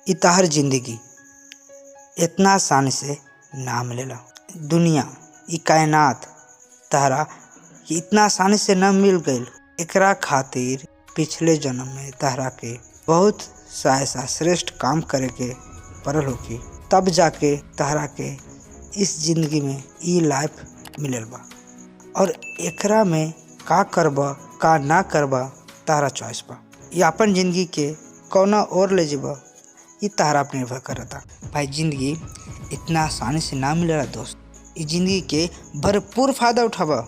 इ तहर जिंदगी इतना आसानी से ना मिलेला। दुनिया इ कायनात तहरा कि इतना आसानी से न मिल गईल। एकरा खातिर पिछले जन्म में तहरा के बहुत सा ऐसा श्रेष्ठ काम करे के पड़ल होखी, तब जाके तहरा के इस जिंदगी में इ लाइफ मिलल बा। और एकरा में का करबा का ना करबा तहरा चॉइस बा। ये अपन जिंदगी के कौना और ले जेबा इ तहरा पर निर्भर करता। भाई जिंदगी इतना आसानी से ना मिलेला दोस्त। इस जिंदगी के भरपूर फायदा उठावा।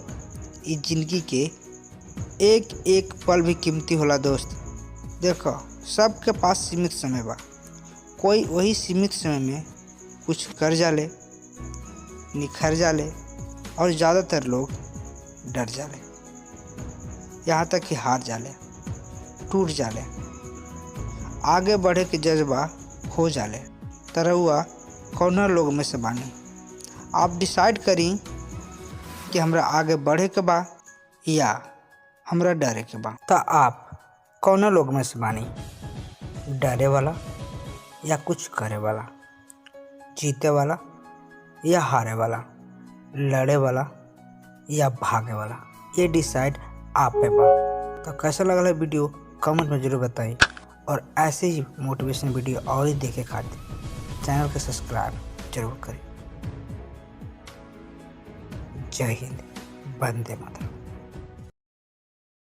इस जिंदगी के एक एक पल भी कीमती होला दोस्त। देखो सबके पास सीमित समय बा। कोई वही सीमित समय में कुछ कर जाले, निखर जाले और ज़्यादातर लोग डर जाले, यहाँ तक कि हार जाले, टूट जाले, आगे बढ़े के जज्बा खो जाले। तरहुआ कौना लोग में से बानी। आप डिसाइड करी कि हमरा आगे बढ़े के बा या हमरा डरे के बा। तो आप कौना लोग में से बानी, डरे वाला या कुछ करे वाला, जीते वाला या हारे वाला, लड़े वाला या भागे वाला। ये डिसाइड आप पे बा। तो कैसा लगा वीडियो कमेंट में जरूर बताइए। और ऐसे ही मोटिवेशन वीडियो और ही देखे खातिर चैनल को सब्सक्राइब जरूर करें। जय हिंद, वंदे मातरम।